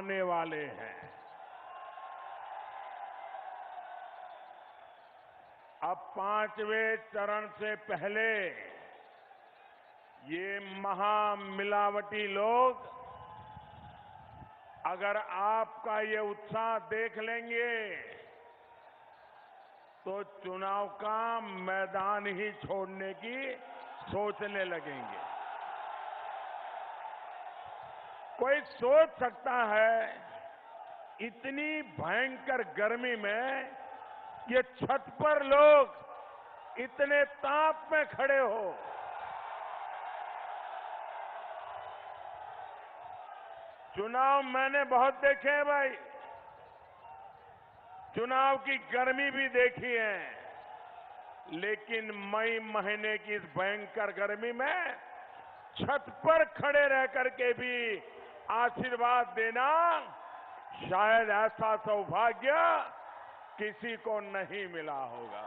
आने वाले हैं। अब 5वें चरण से पहले ये महामिलावटी लोग अगर आपका ये उत्साह देख लेंगे तो चुनाव का मैदान ही छोड़ने की सोचने लगेंगे। कोई सोच सकता है इतनी भयंकर गर्मी में ये छत पर लोग इतने ताप में खड़े हो। चुनाव मैंने बहुत देखे हैं भाई, चुनाव की गर्मी भी देखी है, लेकिन मई महीने की इस भयंकर गर्मी में छत पर खड़े रह करके भी आशीर्वाद देना शायद ऐसा सौभाग्य किसी को नहीं मिला होगा।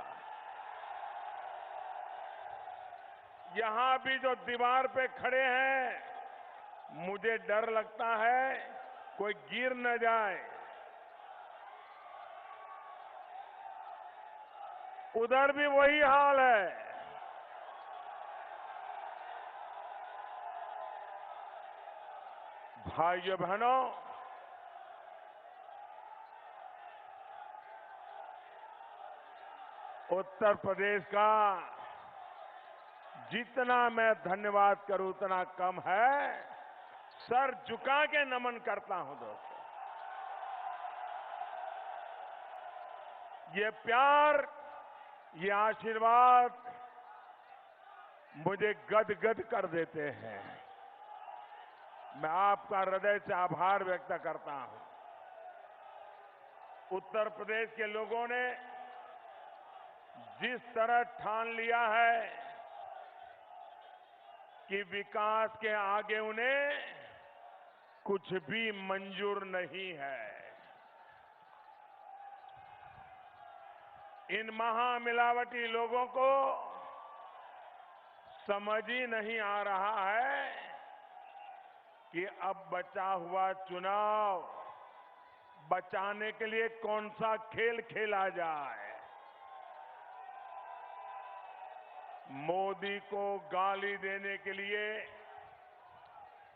यहां भी जो दीवार पे खड़े हैं, मुझे डर लगता है कोई गिर न जाए। उधर भी वही हाल है। भाइयों बहनों, उत्तर प्रदेश का जितना मैं धन्यवाद करूं उतना कम है। सर झुका के नमन करता हूं दोस्तों। ये प्यार, ये आशीर्वाद मुझे गदगद कर देते हैं। मैं आपका हृदय से आभार व्यक्त करता हूं। उत्तर प्रदेश के लोगों ने जिस तरह ठान लिया है कि विकास के आगे उन्हें कुछ भी मंजूर नहीं है। इन महामिलावटी लोगों को समझ ही नहीं आ रहा है कि अब बचा हुआ चुनाव बचाने के लिए कौन सा खेल खेला जाए। मोदी को गाली देने के लिए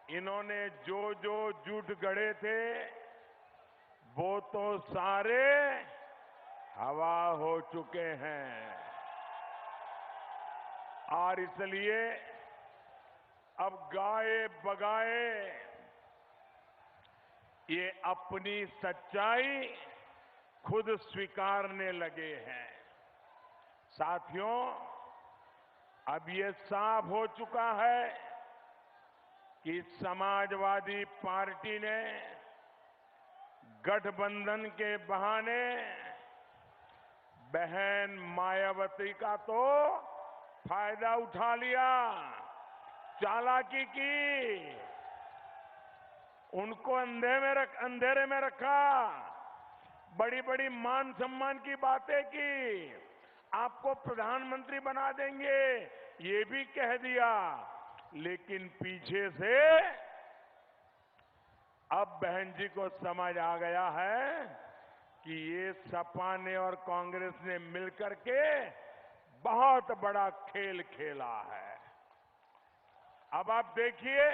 इन्होंने जो जो झूठ गढ़े थे वो तो सारे हवा हो चुके हैं। और इसलिए अब गाए बगाए ये अपनी सच्चाई खुद स्वीकारने लगे हैं। साथियों, अब ये साफ हो चुका है कि समाजवादी पार्टी ने गठबंधन के बहाने बहन मायावती का तो फायदा उठा लिया, चालाकी की, उनको अंधेरे में रखा, बड़ी बड़ी मान सम्मान की बातें की, आपको प्रधानमंत्री बना देंगे ये भी कह दिया। लेकिन पीछे से अब बहन जी को समझ आ गया है कि ये सपा ने और कांग्रेस ने मिलकर के बहुत बड़ा खेल खेला है। अब आप देखिए,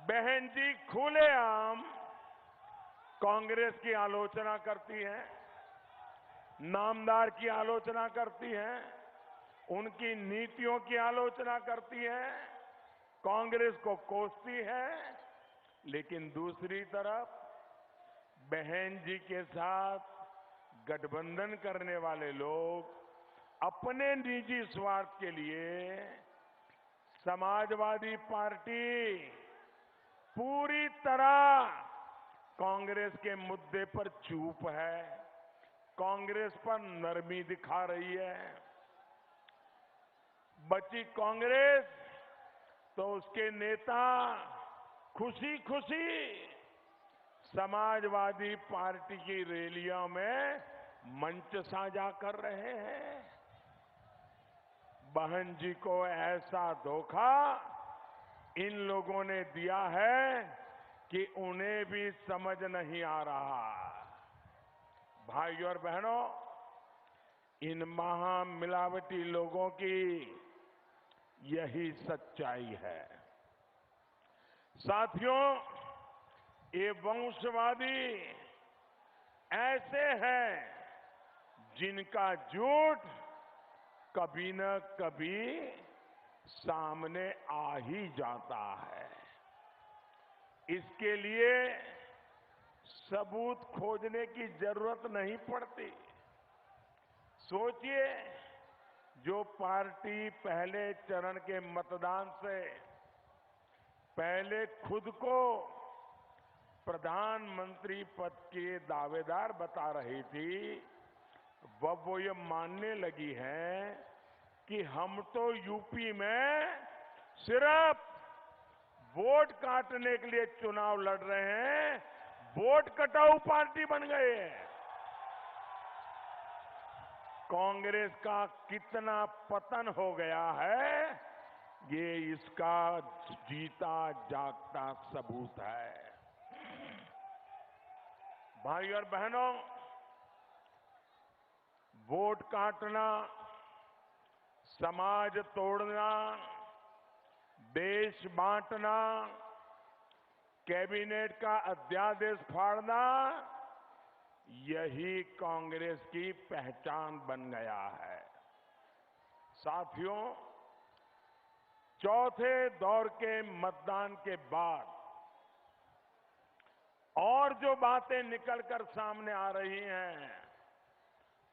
बहन जी खुलेआम कांग्रेस की आलोचना करती हैं, नामदार की आलोचना करती हैं, उनकी नीतियों की आलोचना करती हैं, कांग्रेस को कोसती है। लेकिन दूसरी तरफ बहन जी के साथ गठबंधन करने वाले लोग अपने निजी स्वार्थ के लिए समाजवादी पार्टी पूरी तरह कांग्रेस के मुद्दे पर चुप है, कांग्रेस पर नरमी दिखा रही है। बची कांग्रेस तो उसके नेता खुशी खुशी समाजवादी पार्टी की रैलियों में मंच साझा कर रहे हैं। बहन जी को ऐसा धोखा इन लोगों ने दिया है कि उन्हें भी समझ नहीं आ रहा। भाइयों और बहनों, इन महामिलावटी लोगों की यही सच्चाई है। साथियों, ये वंशवादी ऐसे हैं जिनका झूठ कभी न कभी सामने आ ही जाता है। इसके लिए सबूत खोजने की जरूरत नहीं पड़ती। सोचिए, जो पार्टी पहले चरण के मतदान से पहले खुद को प्रधानमंत्री पद के दावेदार बता रही थी, वो ये मानने लगी है कि हम तो यूपी में सिर्फ वोट काटने के लिए चुनाव लड़ रहे हैं, वोट कटाऊ पार्टी बन गए हैं। कांग्रेस का कितना पतन हो गया है, ये इसका जीता जागता सबूत है। भाई और बहनों, वोट काटना, समाज तोड़ना, देश बांटना, कैबिनेट का अध्यादेश फाड़ना, यही कांग्रेस की पहचान बन गया है। साथियों, चौथे दौर के मतदान के बाद और जो बातें निकलकर सामने आ रही हैं,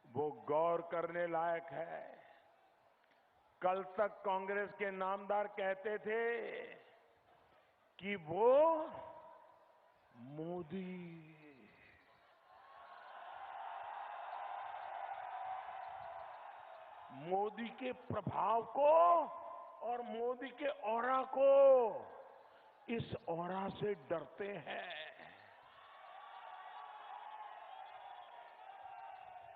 वो गौर करने लायक है। कल तक कांग्रेस के नामदार कहते थे कि वो मोदी के प्रभाव को और मोदी के ऑरा को, इस ऑरा से डरते हैं।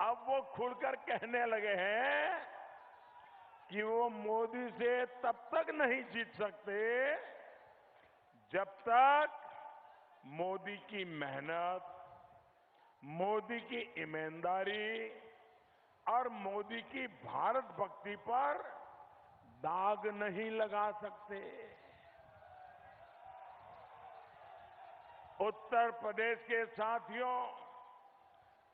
अब वो खुलकर कहने लगे हैं कि वो मोदी से तब तक नहीं जीत सकते जब तक मोदी की मेहनत, मोदी की ईमानदारी और मोदी की भारत भक्ति पर दाग नहीं लगा सकते। उत्तर प्रदेश के साथियों,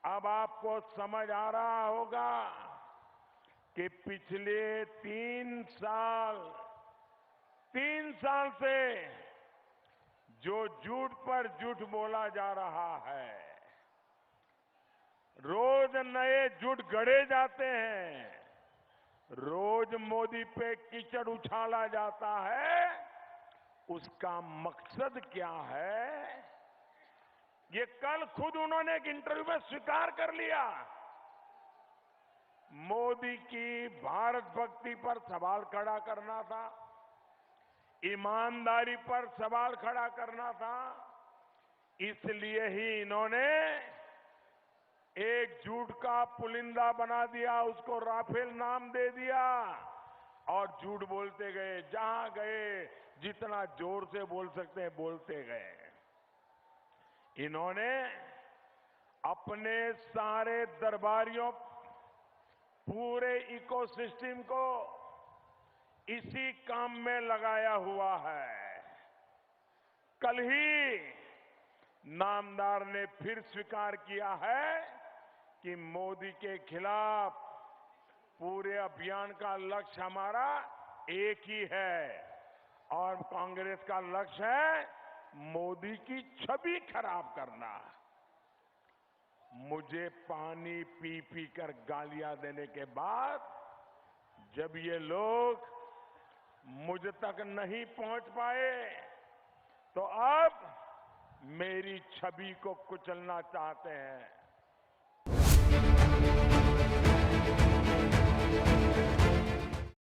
अब आपको समझ आ रहा होगा कि पिछले 3 साल से जो झूठ पर झूठ बोला जा रहा है, रोज नए झूठ गढ़े जाते हैं, रोज मोदी पे कीचड़ उछाला जाता है, उसका मकसद क्या है, ये कल खुद उन्होंने एक इंटरव्यू में स्वीकार कर लिया। मोदी की भारत भक्ति पर सवाल खड़ा करना था, ईमानदारी पर सवाल खड़ा करना था। इसलिए ही इन्होंने एक झूठ का पुलिंदा बना दिया, उसको राफेल नाम दे दिया और झूठ बोलते गए। जहां गए, जितना जोर से बोल सकते हैं बोलते गए। इन्होंने अपने सारे दरबारियों, पूरे इकोसिस्टम को इसी काम में लगाया हुआ है। कल ही नामदार ने फिर स्वीकार किया है कि मोदी के खिलाफ पूरे अभियान का लक्ष्य हमारा एक ही है और कांग्रेस का लक्ष्य है मोदी की छवि खराब करना। मुझे पानी पी पी कर गालियां देने के बाद जब ये लोग मुझ तक नहीं पहुंच पाए, तो अब मेरी छवि को कुचलना चाहते हैं।